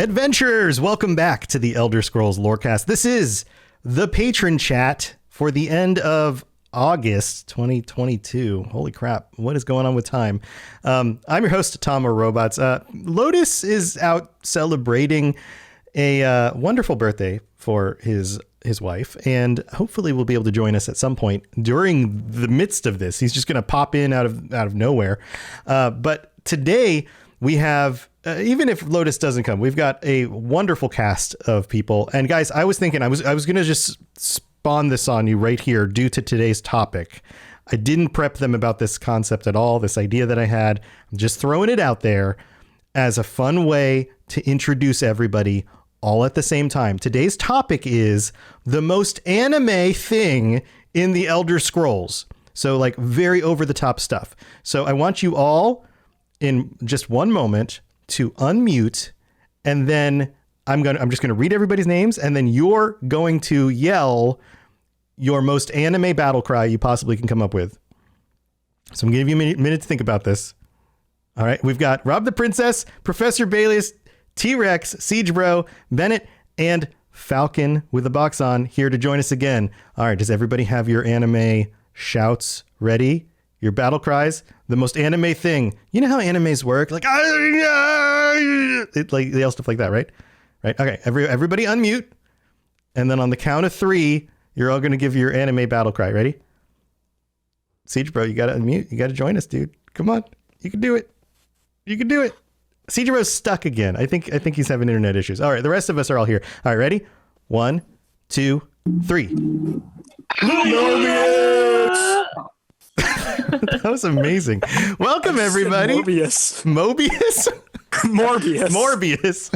Adventurers, welcome back to the Elder Scrolls Lorecast. This is the patron chat for the end of August 2022. Holy crap, what is going on with time? I'm your host, Tom or Robots. Lotus is out celebrating a wonderful birthday for his wife, and hopefully will be able to join us at some point during the midst of this. He's just going to pop in out of nowhere. But today we have, even if Lotus doesn't come, we've got a wonderful cast of people. And guys, I was thinking I was going to just spawn this on you right here due to today's topic. I didn't prep them about this concept at all, this idea that I had. I'm just throwing it out there as a fun way to introduce everybody all at the same time. Today's topic is the most anime thing in the Elder Scrolls. So like very over the top stuff. So I want you all in just one moment to unmute, and then I'm just going to read everybody's names, and then you're going to yell your most anime battle cry you possibly can come up with. So I'm going to give you a minute to think about this. All right. We've got Rob the Princess, Professor Baelius, T-Rex, Siege Bro, Bennett, and Falcon with the box on here to join us again. All right. Does everybody have your anime shouts ready? Your battle cries? The most anime thing. You know how animes work? Like they yell stuff like that, right? Right. Okay. Everybody unmute. And then on the count of 3, you're all going to give your anime battle cry. Ready? Siege Bro, you got to unmute. You got to join us, dude. Come on. You can do it. You can do it. Siege Bro's stuck again. I think he's having internet issues. All right. The rest of us are all here. All right. Ready? 1, 2, 3. Mobius! That was amazing. Welcome, everybody. Mobius. Mobius? Morbius. Morbius.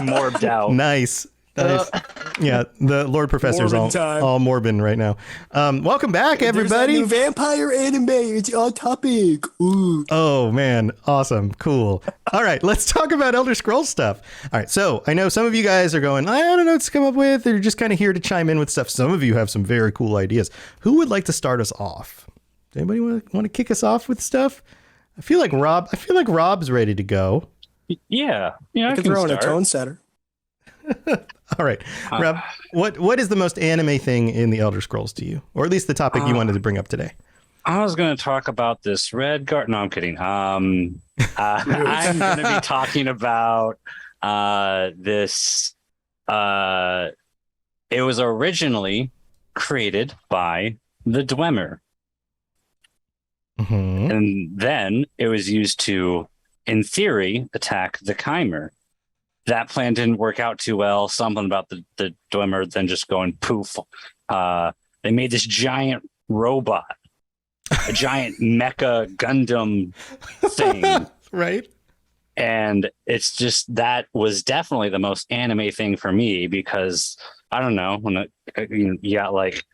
Morbed out. Nice. Yeah, the Lord Professor's all morbin right now. Welcome back, everybody. There's that new vampire anime. It's on topic. Ooh. Oh, man. Awesome. Cool. All right, let's talk about Elder Scrolls stuff. All right, so I know some of you guys are going, I don't know what to come up with. They're just kind of here to chime in with stuff. Some of you have some very cool ideas. Who would like to start us off? Does anybody want to kick us off with stuff? I feel like Rob's ready to go. Yeah. I can throw in a tone setter. All right, Rob, what is the most anime thing in the Elder Scrolls to you, or at least the topic you wanted to bring up today? I was going to talk about this red guard. No, I'm kidding. I'm going to be talking about this. It was originally created by the Dwemer. Mm-hmm. And then it was used to, in theory, attack the Chimer. That plan didn't work out too well. Something about the Dwemer then just going poof. They made this giant robot, a giant mecha Gundam thing. Right. And it's just, that was definitely the most anime thing for me, because I don't know, when you got like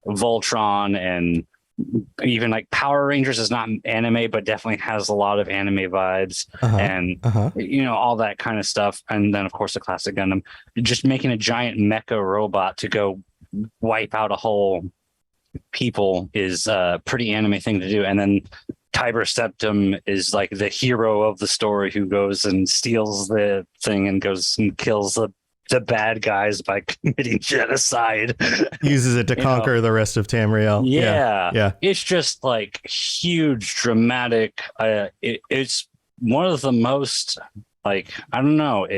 Voltron, and even like Power Rangers is not anime, but definitely has a lot of anime vibes, and all that kind of stuff. And then of course the classic Gundam, just making a giant mecha robot to go wipe out a whole people is a pretty anime thing to do. And then Tiber Septim is like the hero of the story who goes and steals the thing and goes and kills the bad guys by committing genocide. Uses it to conquer the rest of Tamriel. Yeah. It's just like huge, dramatic. It's one of the most, like, I don't know,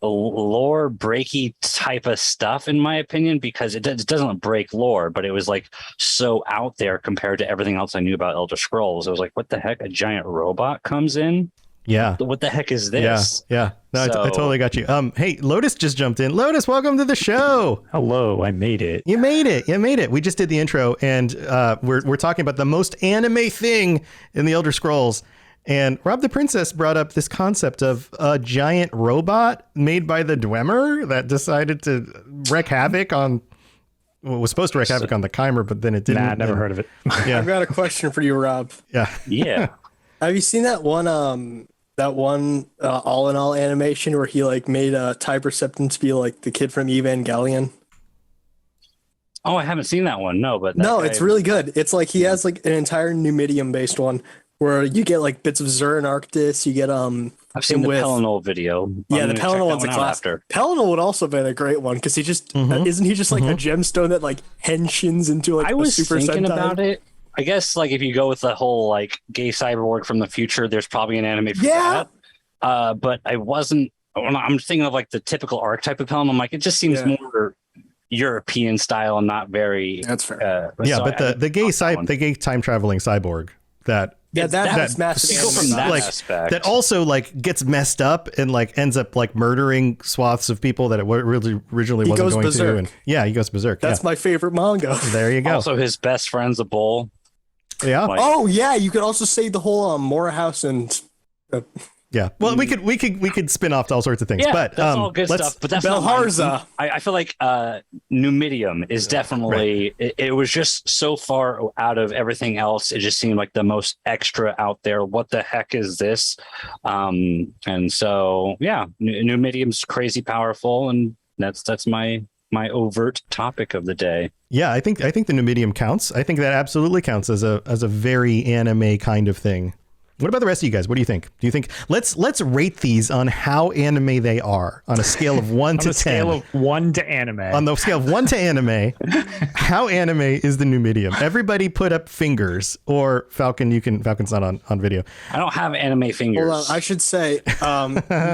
lore breaky type of stuff, in my opinion, because it doesn't break lore, but it was like so out there compared to everything else I knew about Elder Scrolls. It was like, what the heck? A giant robot comes in? Yeah. What the heck is this? Yeah. No, I totally got you. Hey, Lotus just jumped in. Lotus, welcome to the show. Hello, I made it. You made it. We just did the intro, and we're talking about the most anime thing in the Elder Scrolls. And Rob the Princess brought up this concept of a giant robot made by the Dwemer that decided to wreak havoc on. Well, it was supposed to wreak havoc on the Chimer, but then it didn't. Nah, never heard of it. Yeah. I've got a question for you, Rob. Yeah. Have you seen that one all in all animation where he like made Tiber Septim to be like the kid from Evangelion? Oh, I haven't seen that one. No, but it's really good. It's like he has like an entire Numidium based one where you get like bits of Zur and Arctis. You get I've seen the with- Pelennor video. Yeah, I'm the gonna check Pelennor that one's a one out class. after. Pelennor would also been a great one because he just isn't he just like a gemstone that like henshins into like I was a Super thinking Sentai? about it. I guess like if you go with the whole like gay cyborg from the future, there's probably an anime for Yeah. that. But I wasn't. When I'm thinking of like the typical archetype of Pelennor, I'm like, it just seems Yeah. more European style and not very. That's fair. Yeah, so but I- the gay time traveling cyborg that Yeah, that has massive you go anime from that like aspect. that also like gets messed up and like ends up like murdering swaths of people that it really originally wasn't goes going berserk. to. And yeah, he goes berserk. That's my favorite manga. There you go. Also, his best friend's a bull. Yeah. Like, Oh yeah, you could also say the whole Mora House and Yeah. Well, we could spin off to all sorts of things, yeah, but that's all good let's- stuff. But that's not mine. Belharza. I feel like Numidium is definitely. It was just so far out of everything else. It just seemed like the most extra out there. What the heck is this? And so yeah, Numidium's crazy powerful, and that's my overt topic of the day. Yeah, I think the Numidium counts. I think that absolutely counts as a very anime kind of thing. What about the rest of you guys? What do you think? Do you think let's rate these on how anime they are on a scale of 1 to 10? On a scale of 1 to anime. On the scale of 1 to anime, how anime is the Numidium? Everybody put up fingers, or Falcon. Falcon's not on video. I don't have anime fingers. Hold on, I should say,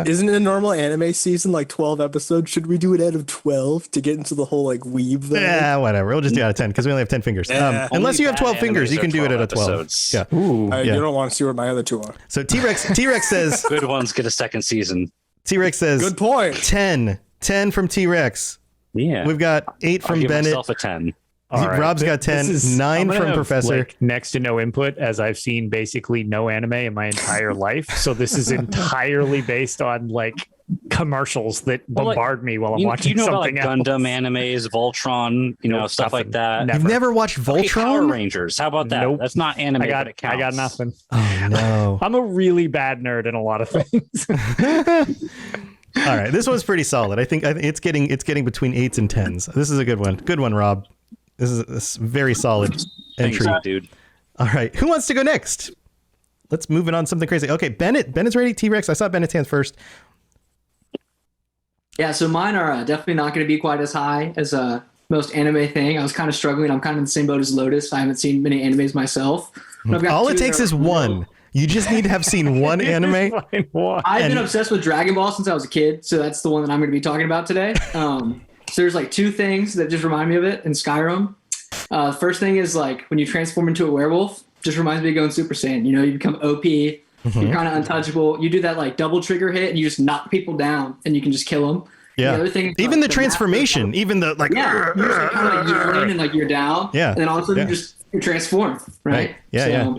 isn't a normal anime season like 12 episodes? Should we do it out of 12 to get into the whole like weave thing? Yeah, whatever. We'll just do it out of 10 because we only have 10 fingers. Yeah. Unless Only you have 12 bad fingers, animes you can are do it at a 12 12. episodes. Yeah. Ooh. yeah. You don't want to see what my other two are. So T-Rex says Good ones get a second season. T-Rex says Good point. 10 from T-Rex. Yeah, We've got 8 I'll from give Bennett. myself a 10. All right. Rob's got 10, This is- 9 I'm gonna from have, Professor. like, next to no input, as I've seen basically no anime in my entire life. So this is entirely based on like commercials that Well, like, bombard me while I'm watching You know about like something else. Gundam animes, Voltron, Nope, stuff like nothing. that. Never. You've never watched Okay, Power Voltron? Rangers. How about that? Nope. That's not anime. I got but it counts. I got nothing. Oh no. I'm a really bad nerd in a lot of things. All right, this one's pretty solid. I think it's getting between 8s and 10s. This is a good one. Good one, Rob. This is a very solid Thanks, entry. dude. All right, who wants to go next? Let's move it on to something crazy. Okay, Bennett's ready. T-Rex, I saw Bennett's hands first. Yeah, so mine are definitely not going to be quite as high as most anime thing. I was kind of struggling. I'm kind of in the same boat as Lotus. I haven't seen many animes myself. But I've got All two it takes that is are one. You just need to have seen one anime. I've been And- obsessed with Dragon Ball since I was a kid, so that's the one that I'm going to be talking about today. So there's like two things that just remind me of it in Skyrim. First thing is like when you transform into a werewolf, just reminds me of going Super Saiyan. You become OP. You're kind of untouchable. You do that like double trigger hit, and you just knock people down, and you can just kill them. Yeah. The other thing, is, Even like, the transformation, even the like. yeah, you're just like, kind of like yelling and like you're down. Yeah, And then all of a sudden yeah. you just transform, right? Right. Yeah,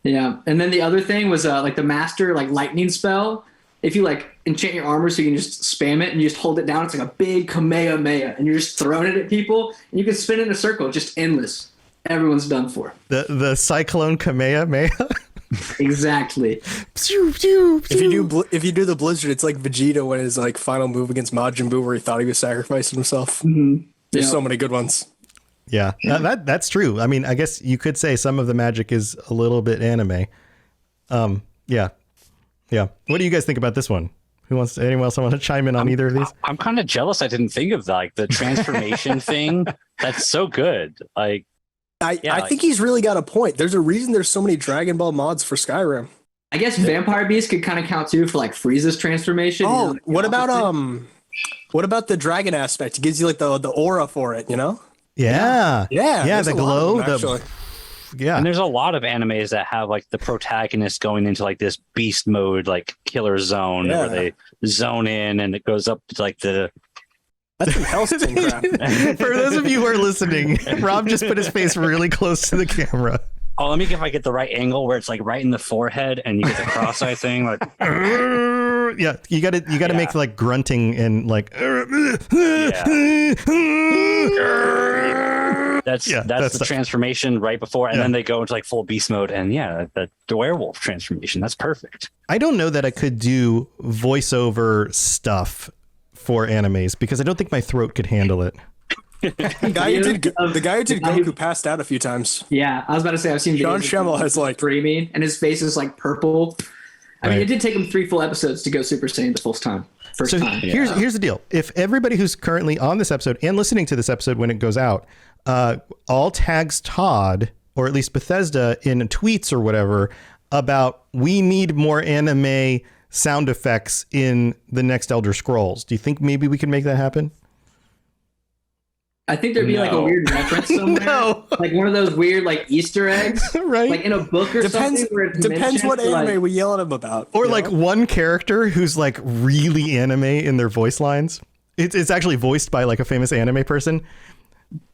Yeah. And then the other thing was like the master like lightning spell. If you like enchant your armor so you can just spam it and you just hold it down, it's like a big Kamehameha and you're just throwing it at people and you can spin in a circle, just endless. Everyone's done for. The cyclone Kamehameha. Exactly. If you do the Blizzard, it's like Vegeta when his like final move against Majin Buu, where he thought he was sacrificing himself. There's so many good ones. Yeah, that's true. I mean, I guess you could say some of the magic is a little bit anime. Yeah. What do you guys think about this one? Anyone else want to chime in on either of these? I'm kind of jealous. I didn't think of like the transformation thing. That's so good. Like, I like- think he's really got a point. There's a reason there's so many Dragon Ball mods for Skyrim. I guess Vampire Beast could kind of count too for like Frieza's transformation. Oh, like, what about opposite. what about the dragon aspect? It gives you like the aura for it, Yeah. Yeah, there's The a lot glow. of them, actually. Yeah. and there's a lot of animes that have like the protagonist going into like this beast mode, like killer zone, Yeah. where they zone in and it goes up to like the. That's some Hellsing crap. For those of you who are listening, Rob just put his face really close to the camera. Oh, let me get if I get the right angle where it's like right in the forehead and you get the cross-eye thing. Like, Yeah, you got to make like grunting and like. that's Yeah, that's that's the the- transformation right before, and Yeah. then they go into like full beast mode, and the werewolf transformation. That's perfect. I don't know that I could do voiceover stuff for animes because I don't think my throat could handle it. The guy who did guy who- Goku passed out a few times. Yeah, I was about to say I've seen Sean videos of Schemmel him has, like- screaming and his face is like purple. I mean, it did take him 3 full episodes to go Super Saiyan the first time. Here's the deal. If everybody who's currently on this episode and listening to this episode when it goes out, all tags Todd, or at least Bethesda, in tweets or whatever about we need more anime sound effects in the next Elder Scrolls. Do you think maybe we can make that happen? I think there'd be like a weird reference somewhere, like one of those weird like Easter eggs, right? Like in a book or something. Where it's depends what anime we yell at him about, or like one character who's like really anime in their voice lines. It's actually voiced by like a famous anime person,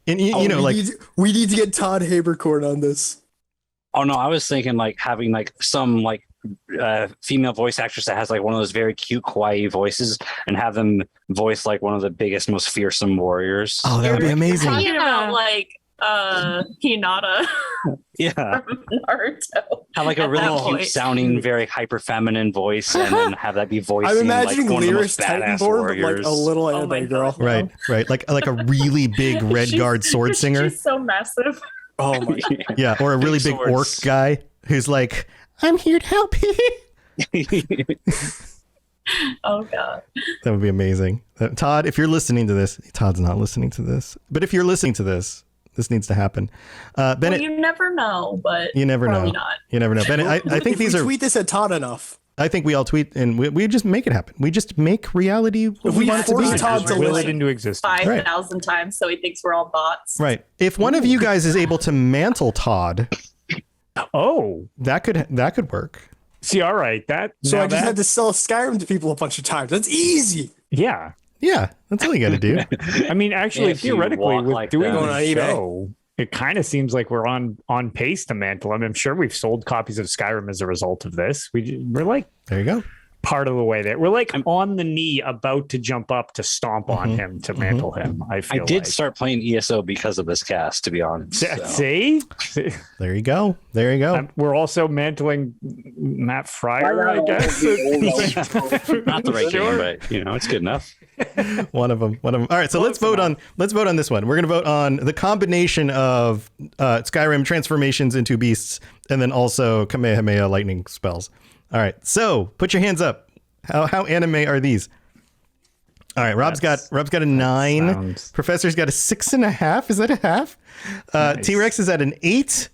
and you know, we need to get Todd Habercorn on this. Oh no, I was thinking like having like some like female voice actress that has like one of those very cute kawaii voices and have them voice like one of the biggest, most fearsome warriors. Oh, that would be amazing. Talking about like Hinata Yeah. from Naruto. Have like a really cute sounding, very hyper feminine voice, and then have that be voicing. I'm imagining like one Lyris of the most badass Titanborn, warriors. but like a little anime girl. Right. Like a really big red guard sword singer. She's so massive. Oh my god. Yeah, or a really big orc guy who's like, I'm here to help you. Oh god. That would be amazing. Todd, if you're listening to this, Todd's not listening to this, but if you're listening to this, this needs to happen. Bennett, Well, you never know, but you never know. not. You never know. Bennett, I think these are. Tweet this at Todd enough. I think we all tweet and we just make it happen. We just make reality what we want it to force be. Todd to Will it listen. into existence. 5,000 times, so he thinks we're all bots. Right. If one of you guys is able to mantle Todd, Oh, that could work. see, all right. So I just had to sell Skyrim to people a bunch of times. That's easy. Yeah. Yeah, that's all you got to do. I mean, actually, If you theoretically, walk with like doing that. Going on the eBay. show, it kind of seems like we're on pace to mantle him. I'm sure we've sold copies of Skyrim as a result of this. We're like There you go. part of the way there. We're like on the knee, about to jump up to stomp on him to mantle him. I feel I did like. start playing ESO because of this cast, to be honest. so. See, There you go. There you go. We're also mantling Matt Fryer, I guess. Not the right Sure. game, but you know, it's good enough. One of them. All right, so let's vote on this one. We're going to vote on the combination of Skyrim transformations into beasts and then also Kamehameha lightning spells. All right, so put your hands up. How anime are these? All right, Rob's got a 9. sounds- Professor's got a 6.5. Is that a half? Nice. T-Rex is at an 8.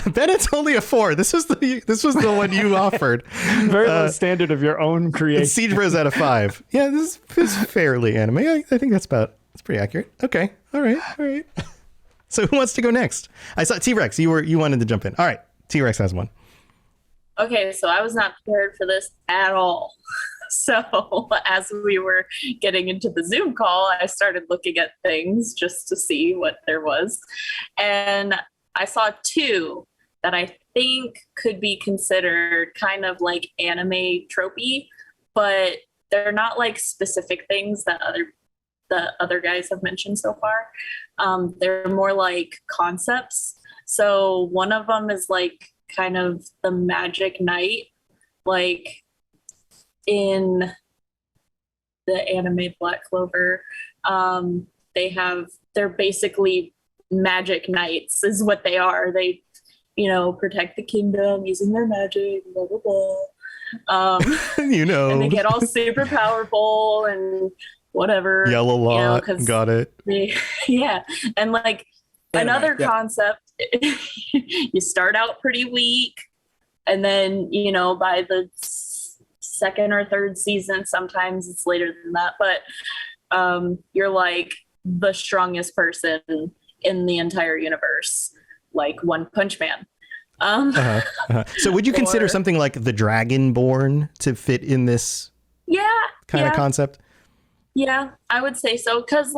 Bennett's only a 4. This was the one you offered. Very low standard of your own And creation. Siege Bros at a 5. Yeah, this is fairly anime. I think that's pretty accurate. Okay. All right. So who wants to go next? I saw T-Rex. You wanted to jump in. All right. T-Rex has one. Okay, so I was not prepared for this at all. So as we were getting into the Zoom call, I started looking at things just to see what there was. And I saw 2 that I think could be considered kind of like anime tropey, but they're not like specific things that the other guys have mentioned so far. They're more like concepts. So one of them is like kind of the Magic Knight, like in the anime Black Clover. They're basically magic knights is what they are. They, protect the kingdom using their magic, blah, blah, blah. And they get all super powerful and whatever. Yellow lot. Got it. Yeah. And like another yeah. concept, you start out pretty weak, and then, by the second or third season, sometimes it's later than that, but you're like the strongest person in the entire universe, like One Punch Man. So would you consider something like the Dragonborn to fit in this kind of concept? Yeah, I would say so. Cause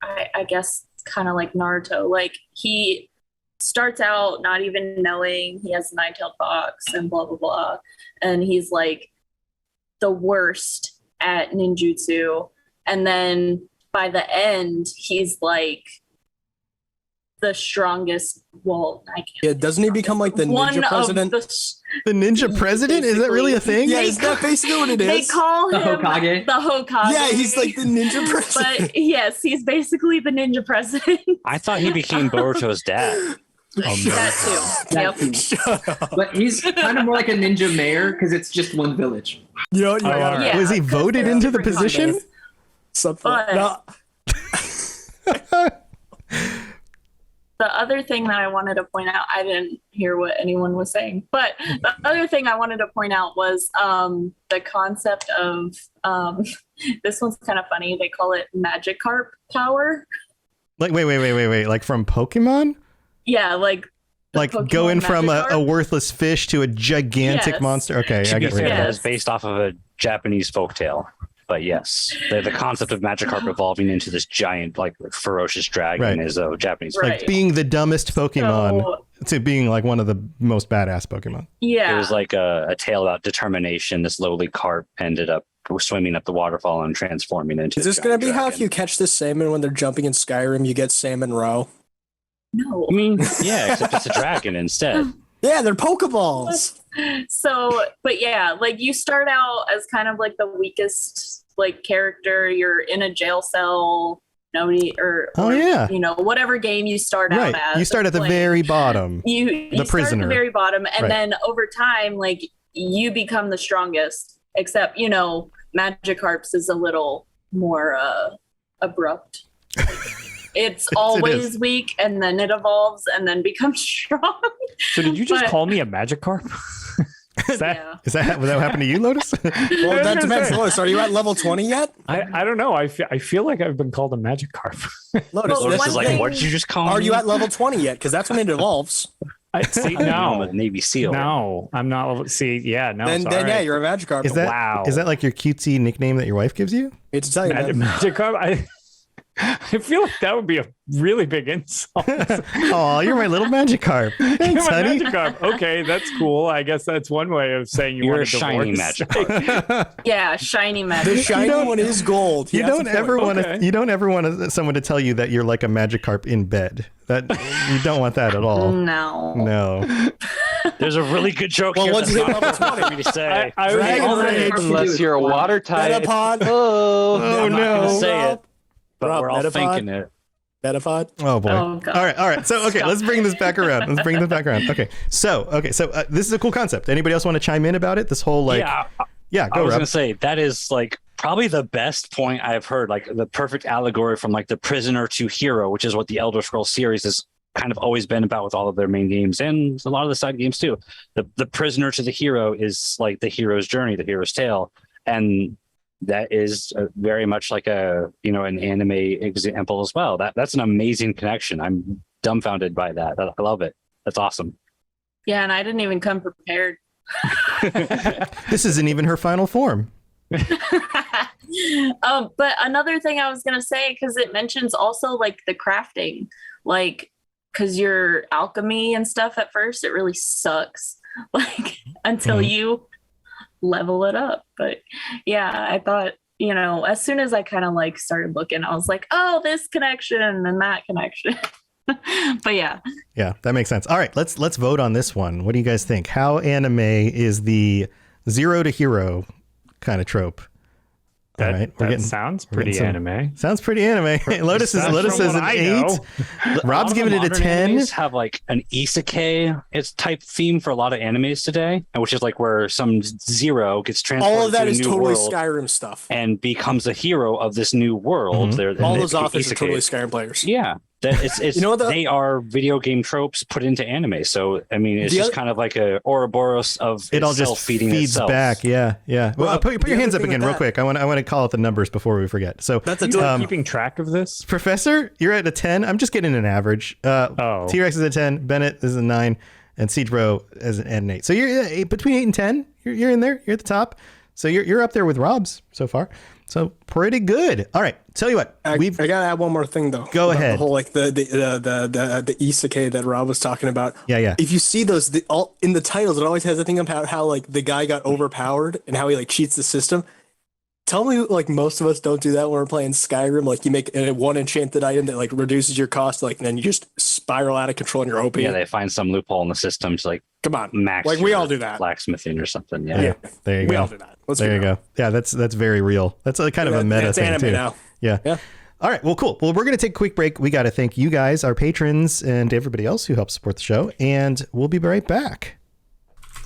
I guess kind of like Naruto, like he starts out not even knowing he has a 9-tailed fox and blah, blah, blah. And he's like the worst at ninjutsu. And then by the end, he's like the strongest. Well, I can't. Yeah, doesn't he become like the ninja president? The ninja president? Is that really a thing? Yeah, is that basically what it is? They call The him Hokage? the Hokage. Yeah, he's like the ninja president. But yes, he's basically the ninja president. I thought he became Boruto's dad. That too. Yep. That too. But he's kind of more like a ninja mayor because it's just one village. You know, you gotta- Yeah, Was he 'cause voted they're into the different position? ways. something. But- No, The other thing that I wanted to point out, I didn't hear what anyone was saying, but the other thing I wanted to point out was the concept of this one's kind of funny. They call it Magikarp power. Like, wait. Like from Pokemon? Yeah, like Like Pokemon going from a Magikarp? worthless fish to a gigantic Yes. monster. Okay, To I be get rid fair, of that that. is based off of a Japanese folktale. But yes, the concept of Magikarp evolving into this giant, like ferocious dragon Right. is a Japanese Right. Like being the dumbest Pokemon So, to being like one of the most badass Pokemon. yeah. It was like a tale about determination. This lowly carp ended up swimming up the waterfall and transforming into. is this gonna be how if you catch the salmon when they're jumping in Skyrim, you get salmon row? No. I mean, yeah, except it's a dragon instead. Yeah, they're Pokeballs. So, but yeah, like you start out as kind of like the weakest like character. You're in a jail cell. Nobody or Oh, yeah. you know, whatever game you start Right. out as. You start at the playing. very bottom. You start prisoner. at the very bottom, and Right. then over time, like you become the strongest. Except, you know, Magikarp's is a little more abrupt. It's always weak, and then it evolves, and then becomes strong. So did you just But- call me a Magikarp? Is that? Yeah. Is that what happened to you, Lotus? Well, that depends. Lotus, are you at level 20 yet? I don't know. I feel like I've been called a Magikarp. Lotus, Well, Lotus one is like, thing- what did you just call are me? you at level 20 yet? Because that's when it evolves. I see. I'm No, a Navy SEAL. no, I'm not. See, yeah, no. then sorry. yeah, you're a Magikarp. Is that Wow. is that like your cutesy nickname that your wife gives you? Hate to tell you, man. Magikarp. I feel like that would be a really big insult. Oh, you're my little Magikarp. Thanks, You're my honey. Magikarp. Okay, that's cool. I guess that's one way of saying you You're want a a shiny divorce. Magikarp. Yeah, shiny The magic. shiny don't- one is gold. You That's don't the point. ever want to. Okay. You don't ever want someone to tell you that you're like a Magikarp in bed. That you don't want that at all. No. No. There's a really good joke Well, here once that's you hit not level for me to say. I Dragon was- Rage. Unless you're a watertight. Metapod. Oh, Oh, I'm not no. gonna say it, but Rob, we're all Metapod? thinking it. Metapod. Oh boy. Oh, God. All right. So okay, Stop. let's bring this back around. Okay. So this is a cool concept. Anybody else want to chime in about it? This whole like Yeah, go I was Rob. gonna say that is like probably the best point I've heard. Like the perfect allegory from like the prisoner to hero, which is what the Elder Scrolls series has kind of always been about with all of their main games and a lot of the side games too. The prisoner to the hero is like the hero's journey, the hero's tale, and that is very much like an anime example as well. That's an amazing connection. I'm dumbfounded by that. I love it. That's awesome. Yeah, and I didn't even come prepared. This isn't even her final form. But another thing I was gonna say, because it mentions also like the crafting, like because your alchemy and stuff at first it really sucks, like until Mhm. you level it up. But yeah, I thought as soon as I kind of like started looking, I was like, oh, this connection and that connection. But yeah, Yeah, that makes sense. All right, let's vote on this one. What do you guys think? How anime is the zero to hero kind of trope? All That, right, that sounds pretty some- anime. Sounds pretty anime. Lotus From says what an I 8. know. Rob's giving it a 10. Have like an isekai. It's type theme for a lot of animes today, which is like where some zero gets transported All of that to a is new totally world Skyrim stuff. and becomes a hero of this new world. Mhm. They're- All and those they- authors are isekai. totally Skyrim players. Yeah. It's You know what they are video game tropes put into anime. So I mean, it's The just other- kind of like a Ouroboros of It all itself just feeding feeds itself. back. Yeah. Well, Rob, put the your hands other up thing again with real that- quick. I want to call out the numbers before we forget. So That's a You Um, keeping track of this? Professor, you're at a 10. I'm just getting an average. Oh. T-Rex is a 10. Bennett is a 9. And Siege Bro is an 8. So you're between 8 and 10. You're in there. You're at the top. So you're up there with Rob's so far. So pretty good. All right. Tell you what. I gotta add one more thing though. Go about ahead. The whole like the isekai that Rob was talking about. Yeah. If you see those, all in the titles, it always has a thing about how like the guy got overpowered and how he like cheats the system. Tell me, like most of us don't do that when we're playing Skyrim. Like you make one enchanted item that like reduces your cost, like and then you just spiral out of control and you're OP. Yeah, they find some loophole in the system to like Come on, max. like we your all do that. blacksmithing or something. Yeah. Yeah. There you We go. all do that. Let's There be you real. go. Yeah, that's very real. That's a kind of a meta That's thing anime too. now. Yeah. Yeah. All right. Well, cool. Well, we're going to take a quick break. We got to thank you guys, our patrons, and everybody else who helps support the show. And we'll be right back.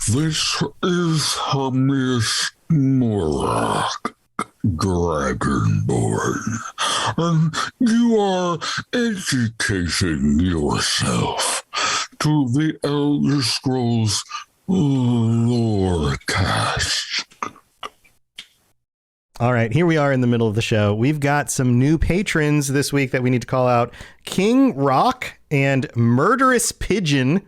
This is Hermes Morak, Dragonborn, and you are educating yourself to the Elder Scrolls Lorecast. All right, here we are in the middle of the show. We've got some new patrons this week that we need to call out. King Rock and Murderous Pigeon,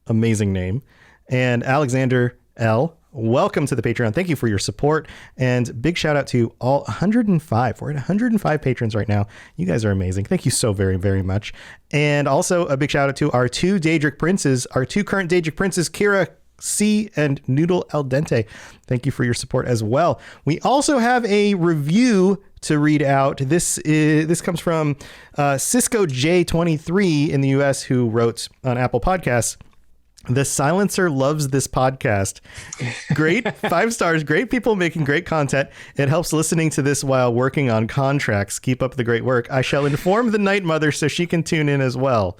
amazing name, and Alexander L. Welcome to the Patreon. Thank you for your support, and big shout out to all 105. We're at 105 patrons right now. You guys are amazing. Thank you so very, very much. And also a big shout out to our two Daedric princes, our two current Daedric princes, Kira C and Noodle Al Dente. Thank you for your support as well. We also have a review to read out. This comes from Cisco J23 in the US, who wrote on Apple Podcasts, "The Silencer loves this podcast. Great, 5 stars, great people making great content. It helps listening to this while working on contracts. Keep up the great work. I shall inform the Night Mother so she can tune in as well."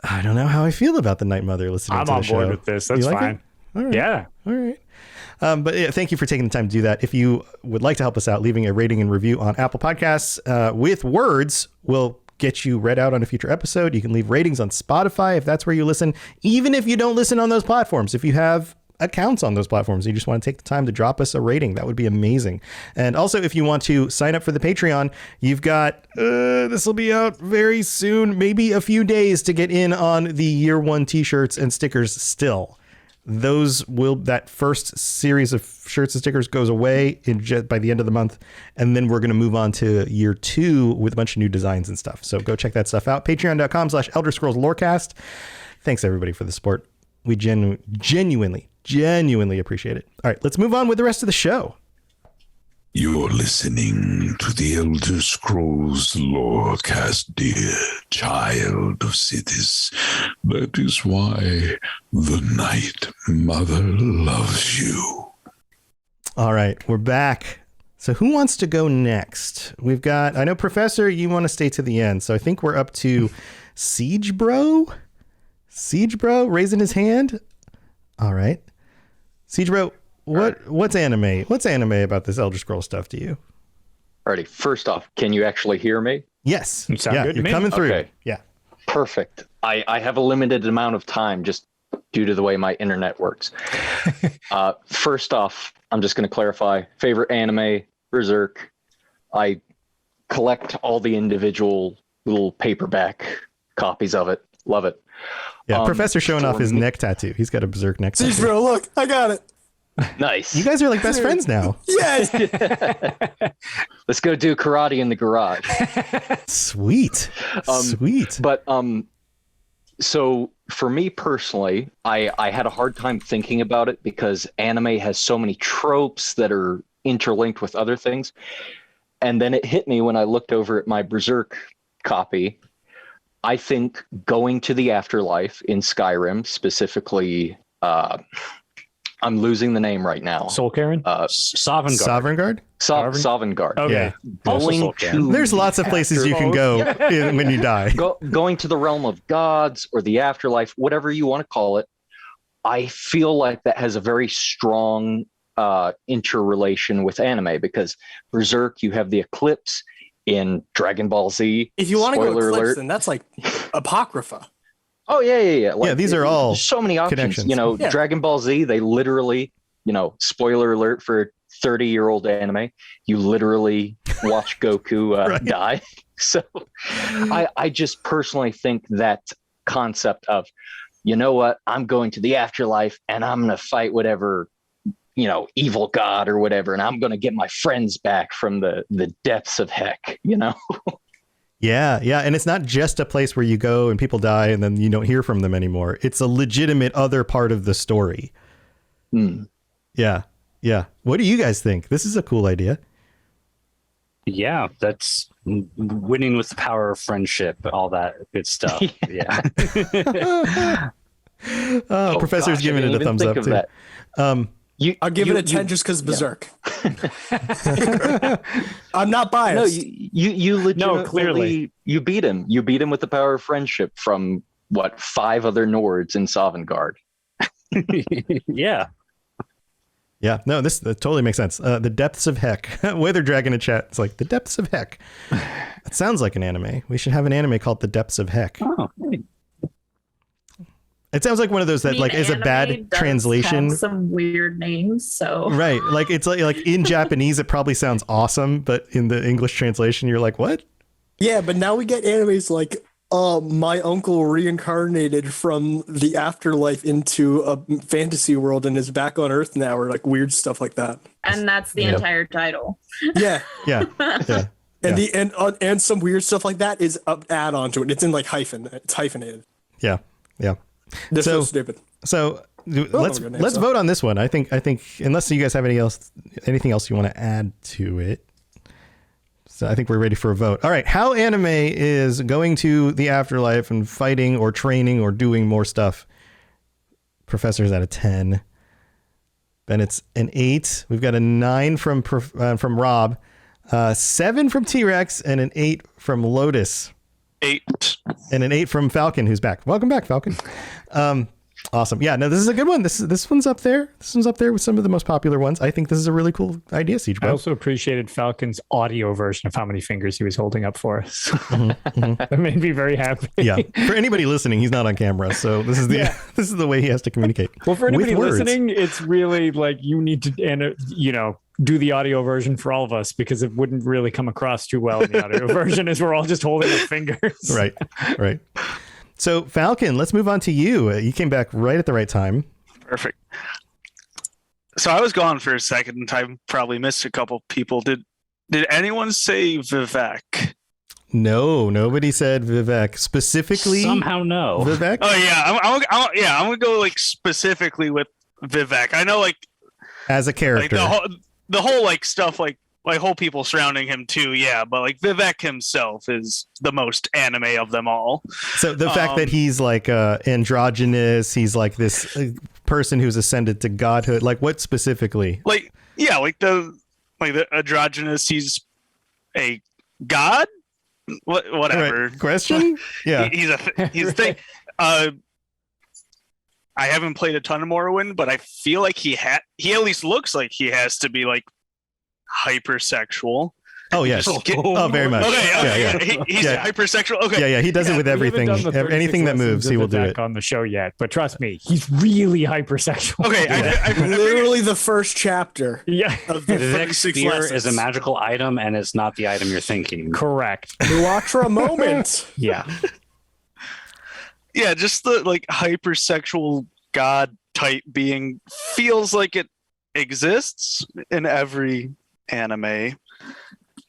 I don't know how I feel about the Night Mother listening to the show. I'm on board with this. That's You like fine. it? All right. Yeah. All right. But yeah, thank you for taking the time to do that. If you would like to help us out, leaving a rating and review on Apple Podcasts with words will get you read out on a future episode. You can leave ratings on Spotify if that's where you listen, even if you don't listen on those platforms. If you have accounts on those platforms, you just want to take the time to drop us a rating, that would be amazing. And also, if you want to sign up for the Patreon, you've got this will be out very soon, maybe a few days, to get in on the year 1 t-shirts and stickers. Still, that first series of shirts and stickers goes away by the end of the month, and then we're going to move on to year 2 with a bunch of new designs and stuff. So go check that stuff out. Patreon.com/Elder Scrolls Lorecast. Thanks everybody for the support. We genuinely appreciate it. All right, let's move on with the rest of the show. You're listening to the Elder Scrolls Lorecast, dear child of cities. That is why the Night Mother loves you. All right, we're back. So who wants to go next? We've got, I know, Professor, you want to stay to the end. So I think we're up to Siege Bro raising his hand. All right. Siege Bro, what's anime? What's anime about this Elder Scrolls stuff to you? Alrighty, first off, can you actually hear me? Yes. You sound yeah, good to you're me. coming through. Okay. Yeah. Perfect. I have a limited amount of time just due to the way my internet works. First off, I'm just going to clarify. Favorite anime, Berserk. I collect all the individual little paperback copies of it. Love it. Yeah, Professor showing off his me- neck tattoo. He's got a Berserk neck Siege tattoo. bro, look, I got it. Nice. You guys are like best friends now. Yes. Let's go do karate in the garage. Sweet. Sweet. But so for me personally, I had a hard time thinking about it because anime has so many tropes that are interlinked with other things. And then it hit me when I looked over at my Berserk copy. I think going to the afterlife in Skyrim, specifically, I'm losing the name right now. Soul Karen? Sovngarde. Sovngarde. Okay. Yeah. Going to There's lots of places you can go when you die. going to the realm of gods or the afterlife, whatever you want to call it. I feel like that has a very strong interrelation with anime because Berserk, you have the eclipse. In Dragon Ball Z, If you want to go spoiler Eclipse, alert. then that's like Apocrypha. Oh yeah. Yeah, these are all there's so many options. connections. You know, Yeah. Dragon Ball Z, they literally, spoiler alert for a 30-year-old anime, you literally watch Goku Right. die. So I just personally think that concept of, you know what, I'm going to the afterlife and I'm going to fight whatever, evil god or whatever, and I'm going to get my friends back from the depths of heck, Yeah. And it's not just a place where you go and people die and then you don't hear from them anymore. It's a legitimate other part of the story. Yeah. What do you guys think? This is a cool idea. Yeah, that's winning with the power of friendship, all that good stuff. Yeah. Professor's gosh, I giving didn't it a even thumbs think up of too. that. I'll give it a 10 just because Berserk. I'm not biased. No, you legitimately clearly. you beat him. You beat him with the power of friendship from what 5 other Nords in Sovngarde. Yeah. Yeah, no, this totally makes sense. The Depths of Heck. Weather Dragon in chat. It's like the Depths of Heck. It sounds like an anime. We should have an anime called The Depths of Heck. Oh, It sounds like one of those that like is a bad anime does translation. have some weird names, so Right. Like it's like in Japanese it probably sounds awesome, but in the English translation you're like, what? Yeah, but now we get animes like my uncle reincarnated from the afterlife into a fantasy world and is back on Earth now, or like weird stuff like that. and that's the Yeah. entire title. Yeah, Yeah. Yeah. and and some weird stuff like that is an add-on to it. It's in like hyphen. It's hyphenated. Yeah. Yeah. They're so So- stupid. So let's good name, let's so. vote on this one. I think unless you guys have anything else you want to add to it. So I think we're ready for a vote. All right, how anime is going to the afterlife and fighting or training or doing more stuff? Professor's at a 10. Bennett's an 8. We've got a 9 from Rob, 7 from T-Rex, and an 8 from Lotus. 8. And an 8 from Falcon, who's back. Welcome back, Falcon. Awesome. Yeah, no, this is a good one. This one's up there. This one's up there with some of the most popular ones. I think this is a really cool idea, Siege I Bro. also appreciated Falcon's audio version of how many fingers he was holding up for us. That made me very happy. Yeah. For anybody listening, he's not on camera, so this is the this is the way he has to communicate. Well, for anybody With words. listening, it's really like you need to, do the audio version for all of us because it wouldn't really come across too well in the audio version as we're all just holding up fingers. Right. Right. So Falcon, let's move on to you. You came back right at the right time. Perfect. So I was gone for a second and I probably missed a couple people. Did anyone say Vivek? No, nobody said Vivek. Specifically somehow no. Vivek? Oh yeah, I'm gonna go like specifically with Vivek. I know like As a character. the whole like stuff like whole people surrounding him too, yeah, but like Vivek himself is the most anime of them all. So the fact that he's like androgynous, he's like this person who's ascended to godhood, like what specifically? Like yeah, like the androgynous, he's a god. Whatever. Right. Question? Yeah. he's a thing. I haven't played a ton of Morrowind, but I feel like he at least looks like he has to be like hypersexual. Oh yes. Oh, very much. Okay, Yeah. He's Yeah. hypersexual. Okay. Yeah, he does it with We haven't everything. done the 36 Anything that lessons moves, of he will do Vivek it. on the show yet, but trust me, he's really hypersexual. Okay, I Literally the first chapter Yeah, of the Vivek's 36 spear lessons. is a magical item and it's not the item you're thinking. correct. Watch for a moment. Yeah, yeah, just the like hypersexual god type being feels like it exists in every anime,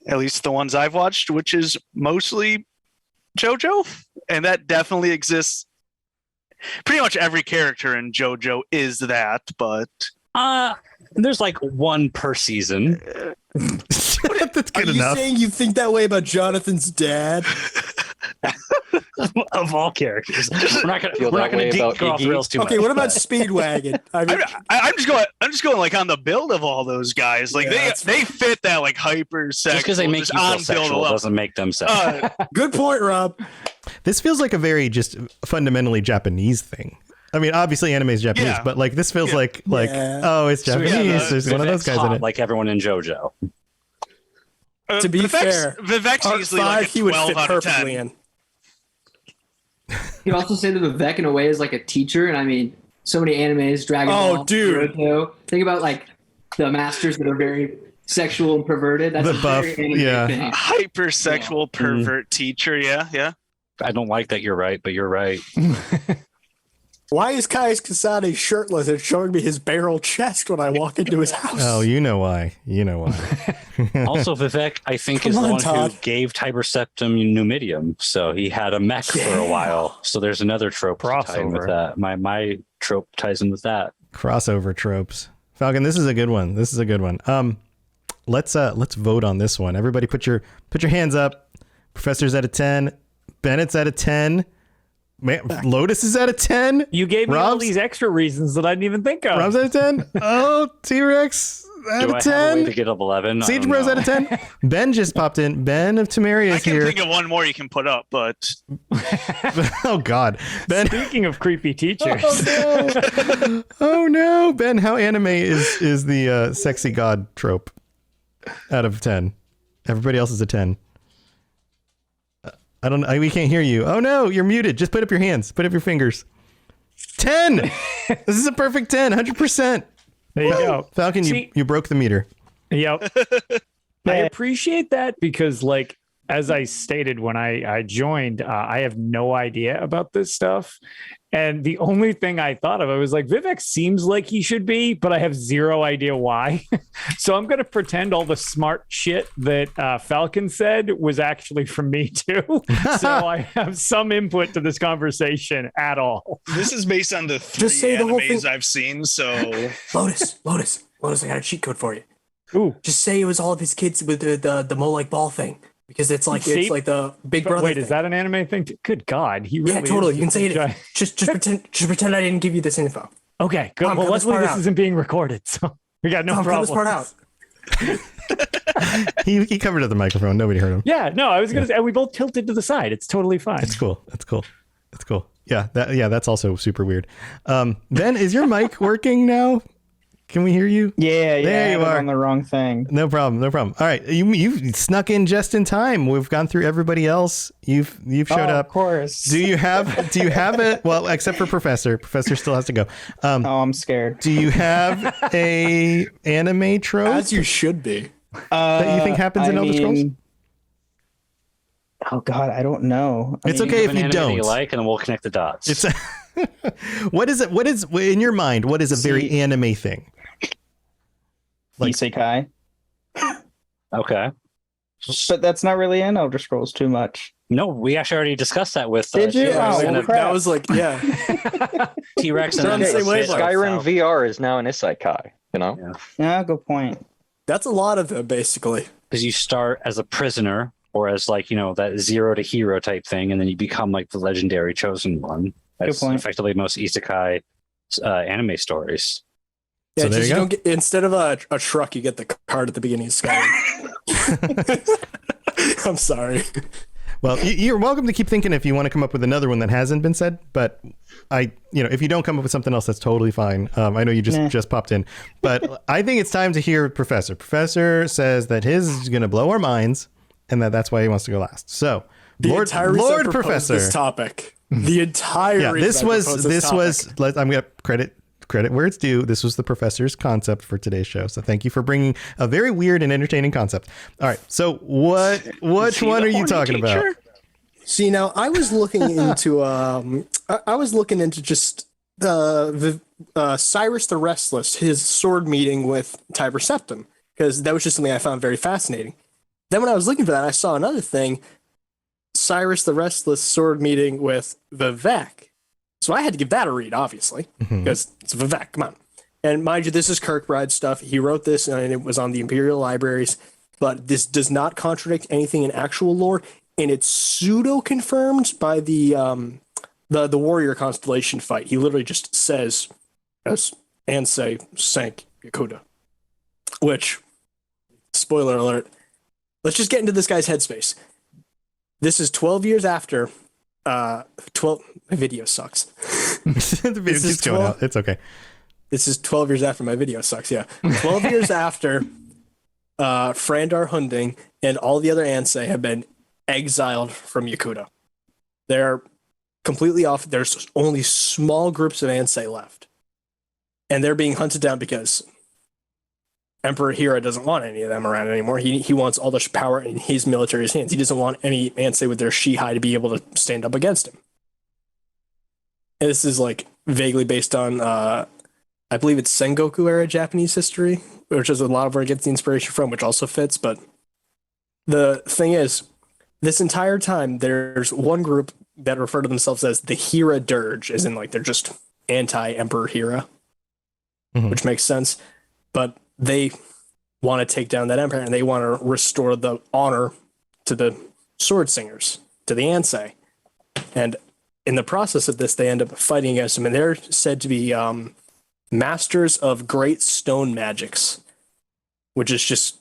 at least the ones I've watched, which is mostly JoJo, and that definitely exists. Pretty much every character in JoJo is that, but There's like one per season. That's Are good you enough. saying you think that way about Jonathan's dad? Of all characters. We're not Feel that gonna way about go off the Iggy? rails too much. Okay, what about Speedwagon? I mean, I'm just going like on the build of all those guys. Like Yeah, that's they fit that like hypersexual. Just because they make you feel on build sexual alone. doesn't make them sexual. good point, Rob. This feels like a very just fundamentally Japanese thing. I mean, obviously anime is Japanese, Yeah. but like this feels like Yeah. oh, it's So, yeah, Japanese. There's one of those Vivek's guys in hot it. like everyone in JoJo. To be fair, Vivek's Part easily 5 like a he would 12 fit out of perfectly 10. in. You can also say that Vivek in a way is like a teacher, and I mean, so many animes, Dragon Oh, Ball, dude. Naruto. Think about like the masters that are very sexual and perverted. That's The a buff, very anime yeah. thing. Hypersexual pervert teacher. Yeah. I don't like that you're right, but you're right. Why is Kai's Kasane shirtless and showing me his barrel chest when I walk into his house? Oh, you know why. You know why. Also, Vivek, I think, Come is the on, one Todd. who gave Tiber Septim Numidium. So he had a mech for a while. So there's another trope to tie in with Crossover. that. My trope ties in with that. Crossover tropes. Falcon, this is a good one. This is a good one. Let's vote on this one. Everybody put your hands up. Professor's at a 10. Bennett's at a 10. Lotus is at a 10. You gave me all Rob's- these extra reasons that I didn't even think of. Rob's at a 10. Oh, T-Rex. out Do of I have a way 10. to get up 11? I Siege don't Bros know. out of 10. Ben just popped in. Ben of Temeria I is can here. think of one more you can put up, but Oh God, Ben. Speaking of creepy teachers, Oh no, Ben. How anime is the sexy god trope out of 10? Everybody else is a 10. I don't. We can't hear you. Oh no, you're muted. Just put up your hands. Put up your fingers. 10. This is a perfect 10. 100%. there you go. Falcon, See- you broke the meter. Yep. I appreciate that because, like, as I stated when I joined, I have no idea about this stuff. And the only thing I thought of, I was like, Vivek seems like he should be, but I have zero idea why. So I'm going to pretend all the smart shit that Falcon said was actually from me too. So I have some input to this conversation at all. This is based on the three Just say the whole animes thing. I've seen, so Lotus, I got a cheat code for you. Ooh. Just say it was all of his kids with the mole like ball thing because it's like See? the Big But Brother. wait, thing. is that an anime thing? Good God, he really Yeah, totally. is You can say such it. Just pretend I didn't give you this info. Okay, good. Tom, Well, cut this luckily part this out. isn't being recorded, so we got no Tom, cut problem. this part out. He covered up the microphone. Nobody heard him. Yeah, no, I was gonna say we both tilted to the side. It's totally fine. It's cool. That's cool. That's cool. Yeah. That's also super weird. Ben, is your mic working now? Can we hear you? Yeah, There I you was are. on the wrong thing. No problem. All right, you snuck in just in time. We've gone through everybody else. You've showed up. Of course. Do you have it? Well, except for Professor. Professor still has to go. Oh, I'm scared. Do you have a anime trope As you should be. that you think happens in Elder Scrolls? Oh God, I don't know. It's Think okay of if an you anime that don't. you like, and then we'll connect the dots. It's what is it? What is in your mind? What is a very anime thing? Like- Isekai, Okay. but that's not really in Elder Scrolls too much. No, we actually already discussed that with Did you? T-Rex Oh, and well, a- crap. That was like, yeah. T-Rex and They're on the a- same wavelength. Skyrim VR is now an isekai. You know. Yeah, good point. That's a lot of it, basically. because you start as a prisoner or as like that zero to hero type thing, and then you become like the legendary chosen one. That's point. effectively most isekai anime stories. Yeah, So there just you you go. don't get instead of a truck, you get the card at the beginning of Skyrim. I'm sorry. Well, you're welcome to keep thinking if you want to come up with another one that hasn't been said. But if you don't come up with something else, that's totally fine. I know you just popped in, but I think it's time to hear Professor. Professor says that his is going to blow our minds, and that's why he wants to go last. So, The entire reason I Lord proposed Professor. this topic. The entire Yeah, reason I proposed this topic. I'm going to credit where it's due. This was the professor's concept for today's show. So thank you for bringing a very weird and entertaining concept. All right. So which one are you talking about? See, now I was looking into just the Cyrus the Restless, his sword meeting with Tiber Septim, because that was just something I found very fascinating. Then when I was looking for that, I saw another thing, Cyrus the Restless sword meeting with Vivek. So I had to give that a read, obviously, because it's Vivek. Come on. And mind you, this is Kirkbride stuff. He wrote this, and it was on the Imperial Libraries. But this does not contradict anything in actual lore, and it's pseudo confirmed by the warrior constellation fight. He literally just says, "As Ansei sank Yakuda," which, spoiler alert. Let's just get into this guy's headspace. This is 12 years after. 12. My video sucks. The video's just going out. It's okay. This is 12 years after my video sucks. Yeah, 12 years after Frandar Hunding and all the other Ansei have been exiled from Yakuta. They're completely off. There's only small groups of Ansei left, and they're being hunted down because Emperor Hira doesn't want any of them around anymore. He wants all the power in his military's hands. He doesn't want any Ansei with their Shihai to be able to stand up against him. And this is like vaguely based on, I believe it's Sengoku era Japanese history, which is a lot of where it gets the inspiration from, which also fits. But the thing is, this entire time, there's one group that refer to themselves as the Hira Dirge, as in like they're just anti-Emperor Hira, which makes sense. But they want to take down that empire, and they want to restore the honor to the sword singers, to the Ansei. And in the process of this, they end up fighting against them, and they're said to be masters of great stone magics. which is just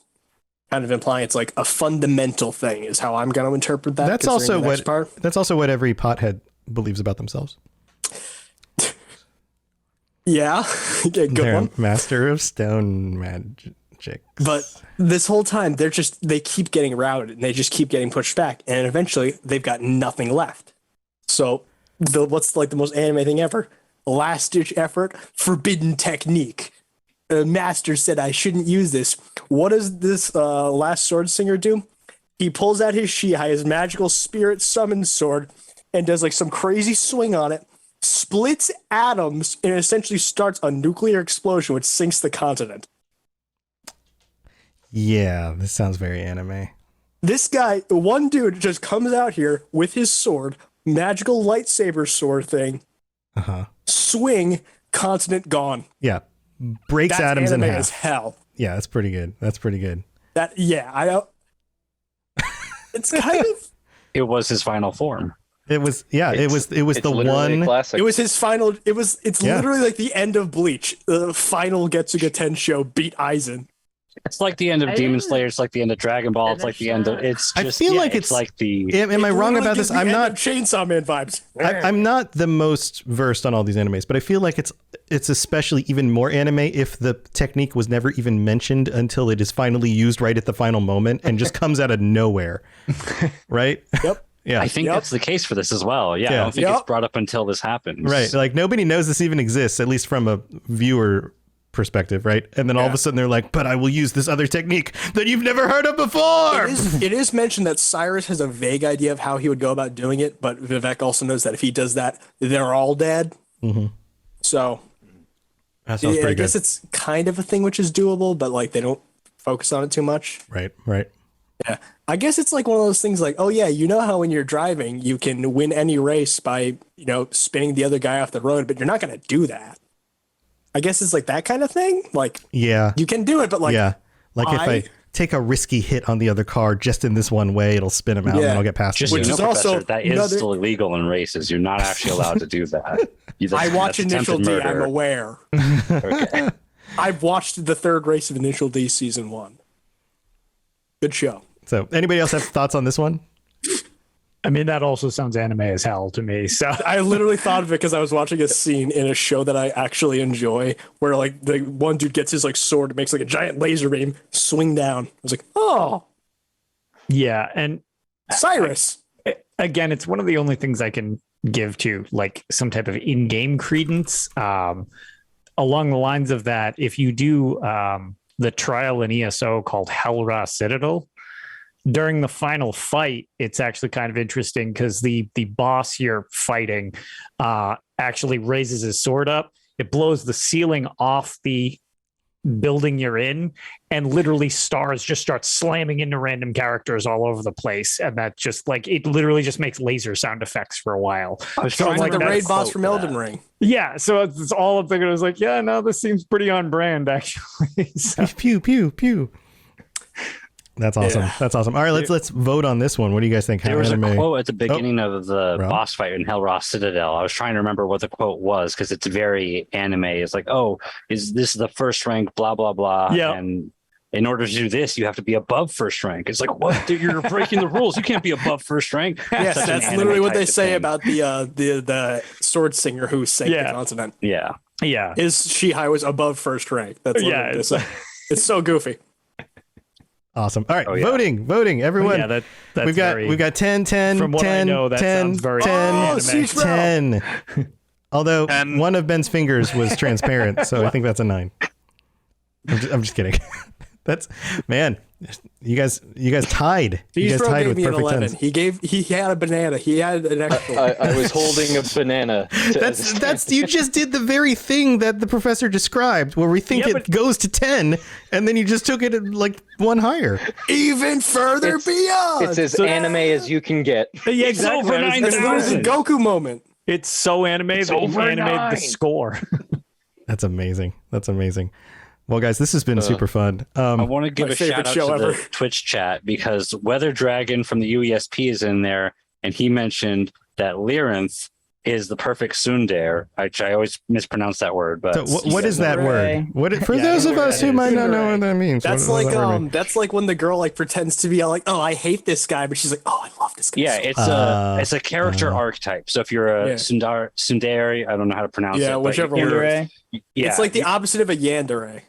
kind of implying it's like a fundamental thing is how I'm going to interpret that. That's also considering the next what part. that's also what every pothead believes about themselves. Yeah, good They're one. a master of stone magic. But this whole time, they keep getting routed and they just keep getting pushed back, and eventually they've got nothing left. So what's like the most anime thing ever? Last ditch effort, forbidden technique. The master said I shouldn't use this. What does this last sword singer do? He pulls out his Shihai, his magical spirit summoned sword, and does like some crazy swing on it, splits atoms, and essentially starts a nuclear explosion which sinks the continent. Yeah, this sounds very anime. This guy, one dude, just comes out here with his sword, magical lightsaber sword thing, swing, continent gone. Yeah, breaks That's atoms in anime half. as hell. Yeah, that's pretty good. That's pretty good. It's kind of. It was his final form. It was the one classic. It was his final. It's Yeah. literally like the end of Bleach. The final Getsuga Tensho beat Aizen. It's like the end of I Demon didn't Slayer. It's like the end of Dragon Ball. It's like the end of. It's I just. feel yeah, like it's like the. Am I It wrong literally about gives this? me I'm end not. of Chainsaw Man vibes. I'm not the most versed on all these animes, but I feel like it's especially even more anime if the technique was never even mentioned until it is finally used right at the final moment and just comes out of nowhere. Right? Yep. Yeah. I think that's the case for this as well. Yeah, Yeah. I don't think it's brought up until this happens. Right. Like nobody knows this even exists, at least from a viewer perspective, right? And then all of a sudden they're like, but I will use this other technique that you've never heard of before. It is mentioned that Cyrus has a vague idea of how he would go about doing it, but Vivek also knows that if he does that, they're all dead. Mm-hmm. So That sounds pretty I guess good. it's kind of a thing which is doable, but like they don't focus on it too much. Right. Right. Yeah. I guess it's like one of those things like, oh yeah, you know how when you're driving, you can win any race by, spinning the other guy off the road, but you're not going to do that. I guess it's like that kind of thing. Like, Yeah. you can do it, but like, yeah. Like if I take a risky hit on the other car just in this one way, it'll spin him out and Yeah. I'll get past Just it. so Which you is know, also Professor, that is another- still illegal in races. You're not actually allowed to do that. I watch That's Initial D, attempted I'm murder. aware. Okay. I've watched the third race of Initial D season 1. Good show. So anybody else have thoughts on this one? I mean, that also sounds anime as hell to me. So I literally thought of it because I was watching a scene in a show that I actually enjoy where like the one dude gets his like sword, makes like a giant laser beam, swing down. I was like, oh, yeah, and Cyrus. again, it's one of the only things I can give to like some type of in-game credence. Along the lines of that, if you do the trial in ESO called Hellra Citadel, during the final fight, it's actually kind of interesting because the boss you're fighting actually raises his sword up. It blows the ceiling off the building you're in, and literally stars just start slamming into random characters all over the place. And that just like, it literally just makes laser sound effects for a while. So I'm like the that's- raid boss from Elden Ring. Yeah. So it's all I'm thinking. I was like, yeah, no, this seems pretty on brand actually. So, Pew pew pew. That's awesome. Yeah. That's awesome. All right, let's vote on this one. What do you guys think? There was a Anime- quote at the beginning of the Rob? boss fight in Hellra Citadel. I was trying to remember what the quote was because it's very anime. It's like, oh, is this the first rank? Blah blah blah. Yeah. And in order to do this, you have to be above first rank. It's like, what? You're breaking the rules. You can't be above first rank. Yes, Such an that's anime literally what type they of say thing. about the sword singer who sank Yeah. the continent. Yeah. yeah. His Shihai was above first rank. That's literally Yeah, what they it's- say. It's so goofy. Awesome. All right, Oh, yeah. voting, everyone. Yeah, that's we've got very, 10, 10, From what I 10, know, that 10, sounds very 10, Oh, anime. Siege Row. 10. Although 10. one of Ben's fingers was transparent, so I think that's a 9. I'm just kidding. That's man. You guys tied. You Siege guys Row tied gave with me an perfect 11. tens. He had a banana. He had an extra. I was holding a banana. That's you just did the very thing that the professor described, where we think Yeah, it but- goes to 10, and then you just took it like one higher. Even further beyond. It's as anime as you can get. Yeah, It's exactly. over I was gonna It's literally say, the Goku moment. it's so anime that you over animated the 9. score. That's amazing. That's amazing. Well, guys, this has been super fun. I want to give My a shout favorite out show to ever. the Twitch chat because Weather Dragon from the UESP is in there, and he mentioned that Lyrinth is the perfect tsundere. I always mispronounce that word, but So what is that word? For Yeah, I those don't of know what us that who is. might not know what that means, That's what does that word mean? that's like when the girl like pretends to be like, oh, I hate this guy, but she's like, oh, I love this guy. yeah, it's a character archetype. So if you're a tsundere, I don't know how to pronounce it. Whichever but one. Yandere. Yeah, It's like the opposite of a yandere.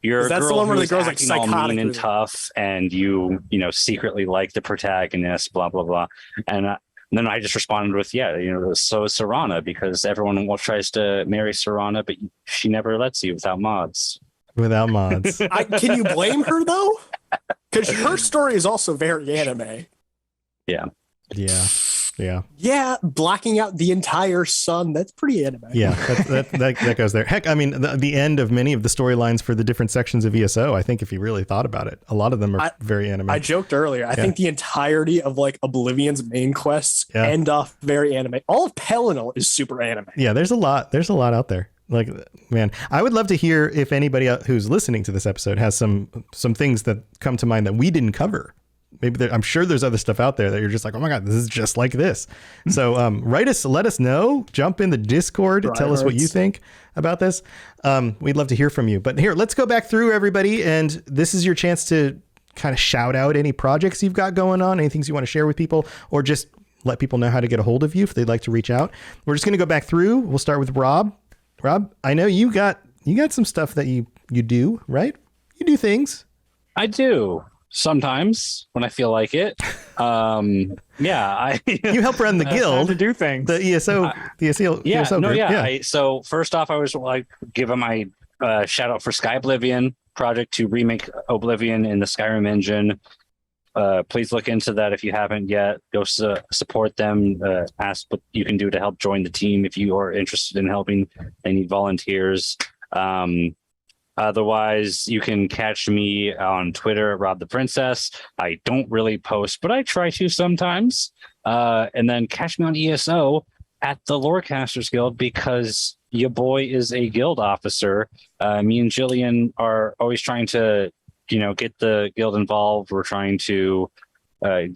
You're a That's the girl one where the who's girl's, like, acting all psychotic mean and with it. tough, and you secretly like the protagonist, blah blah blah. And then I just responded with, so is Serana, because everyone tries to marry Serana, but she never lets you without mods. Without mods. Can you blame her though? Because her story is also very anime. Yeah. Yeah, blacking out the entire sun, that's pretty anime. Yeah, that goes there. Heck, I mean, the end of many of the storylines for the different sections of ESO, I think if you really thought about it, a lot of them are very anime. I joked earlier. I think the entirety of like Oblivion's main quests end off very anime. All of Pelinal is super anime. Yeah, there's a lot out there. Like, man, I would love to hear if anybody who's listening to this episode has some things that come to mind that we didn't cover. Maybe I'm sure there's other stuff out there that you're just like, oh my God, this is just like this. So let us know, jump in the Discord, tell us what you think about this. We'd love to hear from you. But here, let's go back through everybody. And this is your chance to kind of shout out any projects you've got going on, any things you want to share with people, or just let people know how to get a hold of you if they'd like to reach out. We're just going to go back through. We'll start with Rob. Rob, I know you got some stuff that you do, right? You do things. I do. Sometimes when I feel like it. You help run the guild to do things. The ESO group. So first off, I was like giving my shout out for Sky Oblivion project to remake Oblivion in the Skyrim engine. Please look into that if you haven't yet. Go support them. Ask what you can do to help join the team if you are interested in helping. They need volunteers. Otherwise, you can catch me on Twitter at Rob the Princess. I don't really post, but I try to sometimes. And then catch me on ESO at the Lorecasters Guild, because your boy is a guild officer. Me and Jillian are always trying to, get the guild involved. We're trying to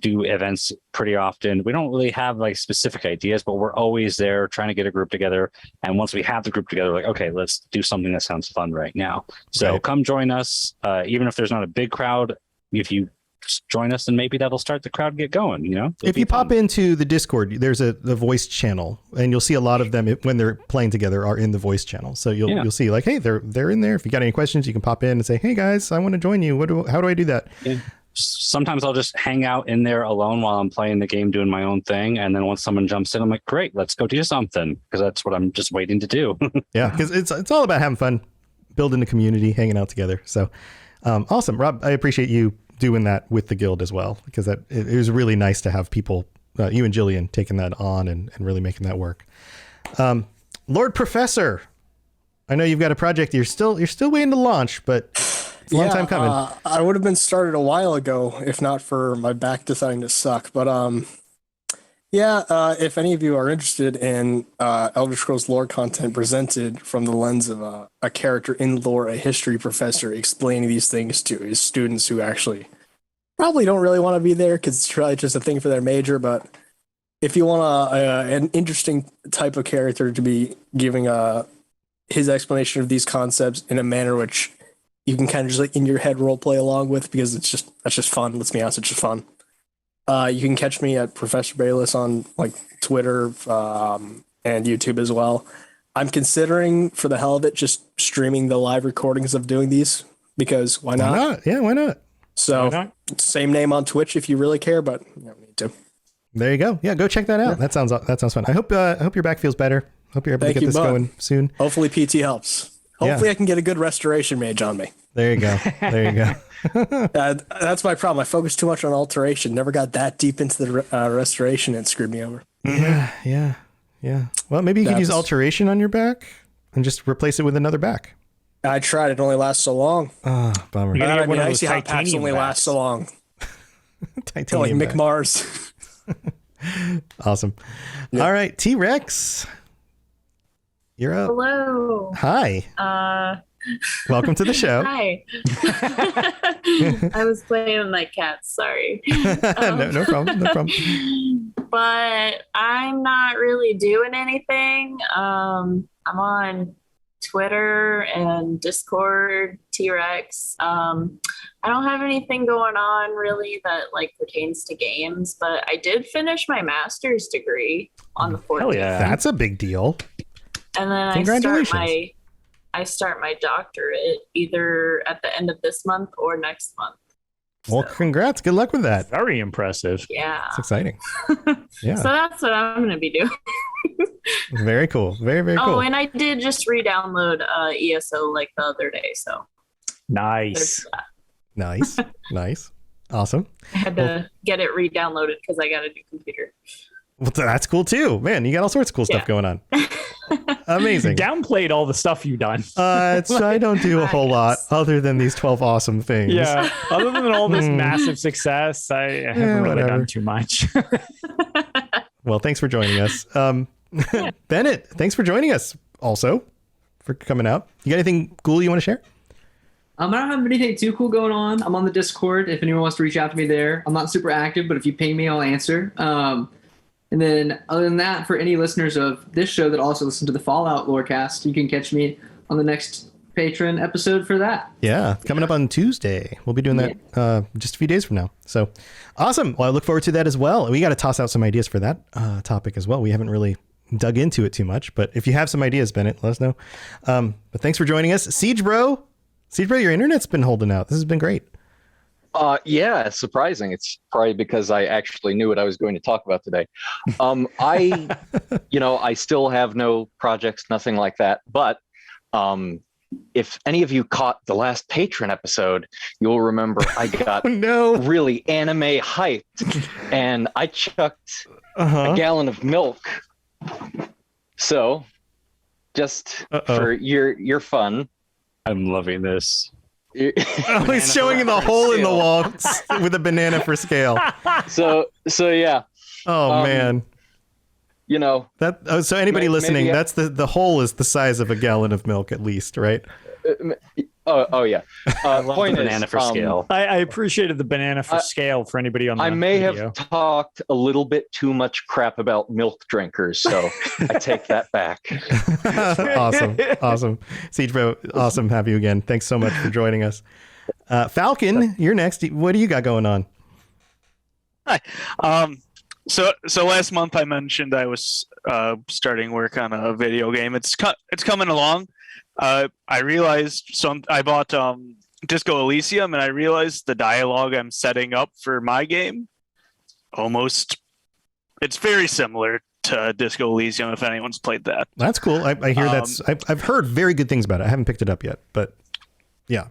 do events pretty often. We don't really have like specific ideas, but we're always there trying to get a group together. And once we have the group together, like, okay, let's do something that sounds fun right now. So come join us. Even if there's not a big crowd, if you join us, and maybe that'll start the crowd get going. If you pop into the Discord, there's the voice channel, and you'll see a lot of them when they're playing together are in the voice channel. So you'll see like, hey, they're in there. If you got any questions, you can pop in and say, hey guys, I want to join you. How do I do that? Yeah. Sometimes I'll just hang out in there alone while I'm playing the game, doing my own thing. And then once someone jumps in, I'm like, great, let's go do something, because that's what I'm just waiting to do. Yeah, because it's all about having fun, building a community, hanging out together. So awesome. Rob, I appreciate you doing that with the guild as well, because it was really nice to have people, you and Jillian, taking that on and really making that work. Lord Professor, I know you've got a project you're still waiting to launch, but it's a long time coming. I would have been started a while ago if not for my back deciding to suck. But if any of you are interested in Elder Scrolls lore content presented from the lens of a character in lore, a history professor explaining these things to his students who actually probably don't really want to be there because it's probably just a thing for their major. But if you want an interesting type of character to be giving his explanation of these concepts in a manner which you can kind of just like in your head role play along with, because that's just fun. Let's be honest, it's just fun. You can catch me at Professor Bayless on like Twitter and YouTube as well. I'm considering, for the hell of it, just streaming the live recordings of doing these, because why not? Why not? Yeah, why not? So same name on Twitch if you really care, but you don't need to. There you go. Yeah, go check that out. Yeah. That sounds fun. I hope your back feels better. Hope you're able to get this going soon. Hopefully PT helps. Hopefully I can get a good restoration mage on me. There you go. That's my problem. I focused too much on alteration. Never got that deep into the restoration, and screwed me over. Yeah. Well, maybe you could use alteration on your back and just replace it with another back. I tried. It only lasts so long. Oh, bummer. Icy hot packs only last so long. Titanium like Mick Mars. Awesome. Yep. All right, T-Rex. You're up. Hello. Hi. Welcome to the show. Hi. I was playing with my cats. Sorry. No problem. No problem. But I'm not really doing anything. I'm on Twitter and Discord, T-Rex. I don't have anything going on really that like pertains to games, but I did finish my master's degree on the 14th. Hell yeah. That's a big deal. And then Congratulations. I start my doctorate either at the end of this month or next month. Well, congrats. Good luck with that. Very impressive. Yeah. It's exciting. Yeah. So that's what I'm going to be doing. Very cool. Very, very cool. Oh, and I did just re-download ESO like the other day. So Nice. there's that. Nice. Nice. Awesome. I had to get it re-downloaded because I got a new computer. Well, that's cool too. Man, you got all sorts of cool stuff Yeah. going on. Amazing. Downplayed all the stuff you've done. I don't do a whole lot other than these 12 awesome things. Yeah. Other than all this massive success, I haven't really whatever. done too much. Well, thanks for joining us. Bennett, thanks for joining us also, for coming out. You got anything cool you want to share? I don't have anything too cool going on. I'm on the Discord if anyone wants to reach out to me there. I'm not super active, but if you ping me, I'll answer. And then other than that, for any listeners of this show that also listen to the Fallout Lorecast, you can catch me on the next Patreon episode for that. Yeah, coming up on Tuesday. We'll be doing that just a few days from now. So awesome. Well, I look forward to that as well. We got to toss out some ideas for that topic as well. We haven't really dug into it too much, but if you have some ideas, Bennett, let us know. But thanks for joining us. Siege Bro, your internet's been holding out. This has been great. Yeah, it's surprising. It's probably because I actually knew what I was going to talk about today. I still have no projects, nothing like that. But if any of you caught the last Patreon episode, you'll remember I got really anime hyped, and I chucked a gallon of milk. So, just for your fun, I'm loving this. Oh, he's showing the hole in the wall with a banana for scale. So yeah. Oh man. That. So anybody listening, that's the hole is the size of a gallon of milk at least, right? Oh yeah. Point banana for scale. I appreciated the banana for scale for anybody on the I may video. have talked a little bit too much crap about milk drinkers, so I take that back. Awesome. Siege Bro, awesome to have you again. Thanks so much for joining us. Falcon, you're next. What do you got going on? Hi. So last month I mentioned I was starting work on a video game. It's coming along. I realized I bought Disco Elysium, and I realized the dialogue I'm setting up for my game it's very similar to Disco Elysium. If anyone's played that, That's cool. I hear I've heard very good things about it. I haven't picked it up yet, but yeah.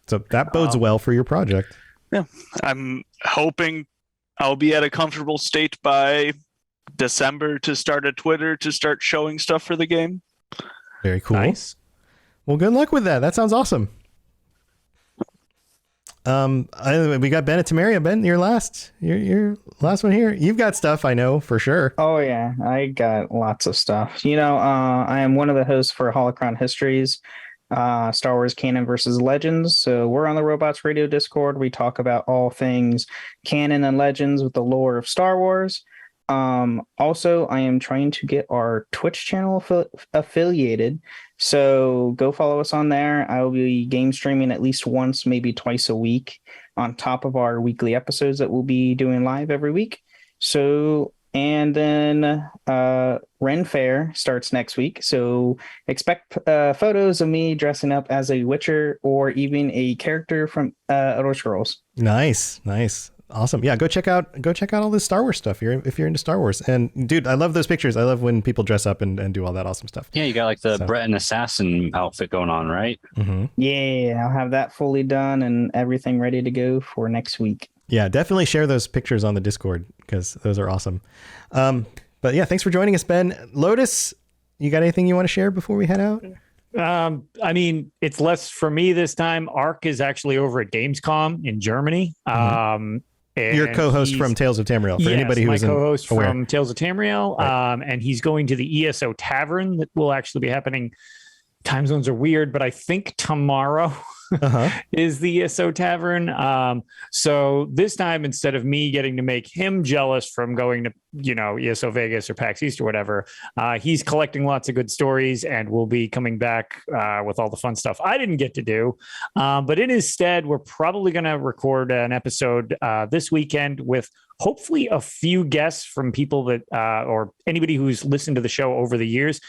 So that bodes well for your project. Yeah, I'm hoping I'll be at a comfortable state by December to start a Twitter to start showing stuff for the game. Very cool. Nice. Well, good luck with that. That sounds awesome. We got Ben at Tamaria. Ben, your last one here. You've got stuff, I know for sure. Oh yeah, I got lots of stuff. I am one of the hosts for Holocron Histories, Star Wars Canon versus Legends. So we're on the Robots Radio Discord. We talk about all things canon and legends with the lore of Star Wars. Also, I am trying to get our Twitch channel affiliated. So go follow us on there. I will be game streaming at least once, maybe twice a week on top of our weekly episodes that we'll be doing live every week. So, and then Ren Fair starts next week. So expect photos of me dressing up as a Witcher or even a character from Elder Scrolls. Nice. Awesome. Yeah, go check out all this Star Wars stuff if you're into Star Wars. And dude, I love those pictures. I love when people dress up and do all that awesome stuff. Yeah, you got like the Breton assassin outfit going on, right? Mm-hmm. Yeah, I'll have that fully done and everything ready to go for next week. Yeah, definitely share those pictures on the Discord because those are awesome. But yeah, thanks for joining us, Ben. Lotus, you got anything you want to share before we head out? I mean, it's less for me this time. Ark is actually over at Gamescom in Germany. Your co-host from Tales of Tamriel, for anybody who isn't my co-host aware. from Tales of Tamriel, Right. and he's going to the ESO Tavern that will actually be happening time zones are weird, but I think tomorrow is the ESO Tavern. So this time, instead of me getting to make him jealous from going to, ESO Vegas or PAX East or whatever, he's collecting lots of good stories and will be coming back with all the fun stuff I didn't get to do. But in his stead, we're probably going to record an episode this weekend with hopefully a few guests from people that or anybody who's listened to the show over the years.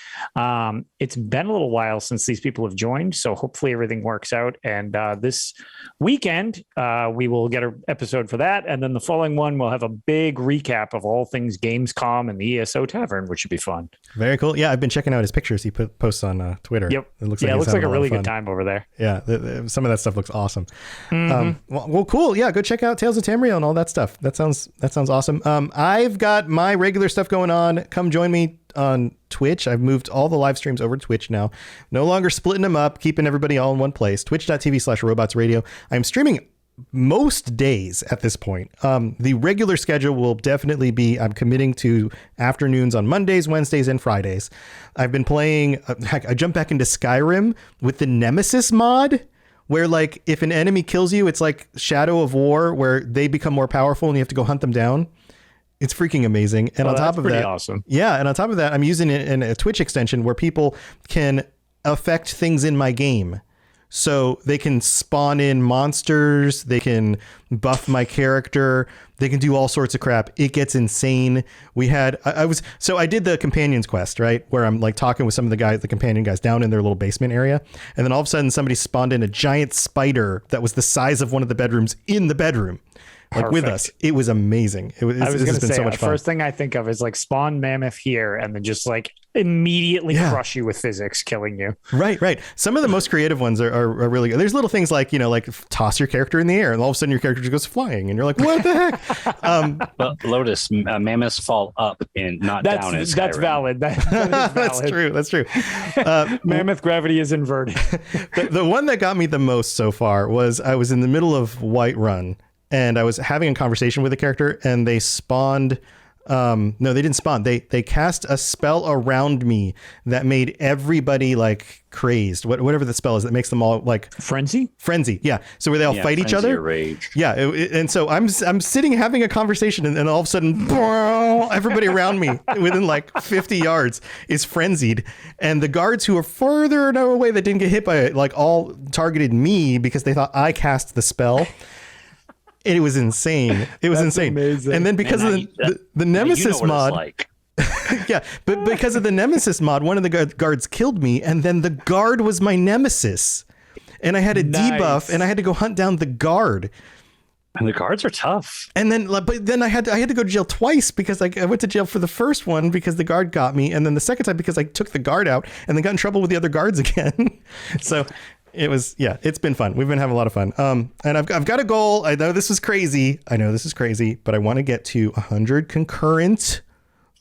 It's been a little while since these people have joined, so hopefully everything works out. And this weekend, we will get an episode for that. And then the following one, we'll have a big recap of all things Gamescom and the ESO Tavern, which should be fun. Very cool. Yeah, I've been checking out his pictures he posts on Twitter. Yep. It looks like a really good time over there. Yeah, some of that stuff looks awesome. Well, cool. Yeah, go check out Tales of Tamriel and all that stuff. That sounds awesome. I've got my regular stuff going on. Come join me on Twitch. I've moved all the live streams over to Twitch now. No longer splitting them up, keeping everybody all in one place. Twitch.tv/robotsradio. I'm streaming most days at this point. The regular schedule will definitely be, I'm committing to afternoons on Mondays, Wednesdays, and Fridays. I've been playing, I jumped back into Skyrim with the Nemesis mod, where like if an enemy kills you, it's like Shadow of War, where they become more powerful and you have to go hunt them down. It's freaking amazing. And on top of that, awesome. Yeah, and on top of that, I'm using it in a Twitch extension where people can affect things in my game. So they can spawn in monsters, they can buff my character, they can do all sorts of crap. It gets insane. I did the companions quest, right? Where I'm like talking with some of the companion guys down in their little basement area. And then all of a sudden somebody spawned in a giant spider that was the size of one of the bedrooms in the bedroom. Like with us. It was amazing. It was going to say, so much fun. First thing I think of is like spawn mammoth here and then just like immediately crush you with physics, killing you. Right. Some of the most creative ones are really good. There's little things like, like toss your character in the air and all of a sudden your character just goes flying and you're like, what the heck? But Lotus, mammoths fall up and not down. That's valid. That is valid. That's true. Mammoth gravity is inverted. The one that got me the most so far was I was in the middle of Whiterun. And I was having a conversation with a character and they spawned. No, they didn't spawn. They cast a spell around me that made everybody like crazed. Whatever the spell is that makes them all like frenzy. Yeah. So where they all fight each other. Rage. Yeah. And so I'm sitting having a conversation and all of a sudden everybody around me within like 50 yards is frenzied. And the guards who are further away that didn't get hit by it, like all targeted me because they thought I cast the spell. It was insane. That's insane. Amazing. And then because of the Nemesis mod, yeah, but because of the Nemesis mod, one of the guards killed me, and then the guard was my Nemesis, and I had a debuff, and I had to go hunt down the guard. And the guards are tough. And then, but then I had to go to jail twice because I went to jail for the first one because the guard got me, and then the second time because I took the guard out, and then got in trouble with the other guards again. So. It's been fun. We've been having a lot of fun. And I've got a goal. I know this is crazy, but I want to get to 100 concurrent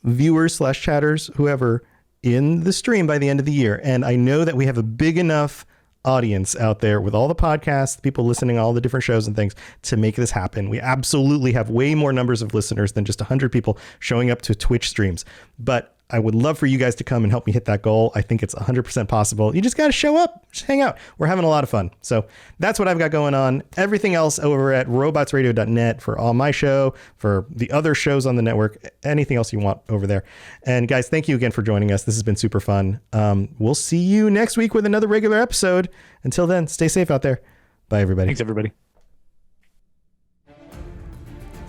viewers / chatters, whoever, in the stream by the end of the year. And I know that we have a big enough audience out there with all the podcasts, people listening, all the different shows and things to make this happen. We absolutely have way more numbers of listeners than just 100 people showing up to Twitch streams. But I would love for you guys to come and help me hit that goal. I think it's 100% possible. You just got to show up, just hang out. We're having a lot of fun. So that's what I've got going on. Everything else over at robotsradio.net for all my show, for the other shows on the network, anything else you want over there. And guys, thank you again for joining us. This has been super fun. We'll see you next week with another regular episode. Until then, stay safe out there. Bye, everybody. Thanks, everybody.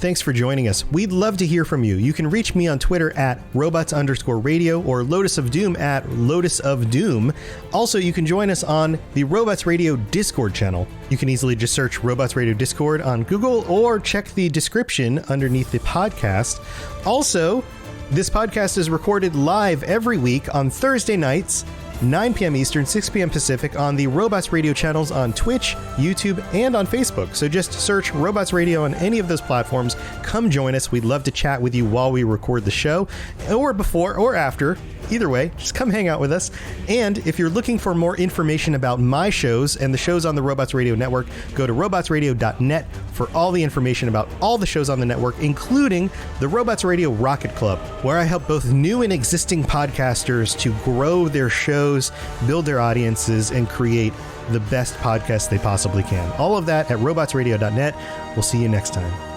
Thanks for joining us. We'd love to hear from you. You can reach me on Twitter at robots_radio or Lotus of Doom at Lotus of Doom. Also, you can join us on the Robots Radio Discord channel. You can easily just search Robots Radio Discord on Google or check the description underneath the podcast. Also, this podcast is recorded live every week on Thursday nights, 9 p.m. Eastern, 6 p.m. Pacific on the Robots Radio channels on Twitch, YouTube, and on Facebook. So just search Robots Radio on any of those platforms. Come join us. We'd love to chat with you while we record the show, or before or after, either way, just come hang out with us. And if you're looking for more information about my shows and the shows on the Robots Radio Network, go to robotsradio.net for all the information about all the shows on the network, including the Robots Radio Rocket Club, where I help both new and existing podcasters to grow their shows, build their audiences, and create the best podcast they possibly can. All of that at robotsradio.net. We'll see you next time.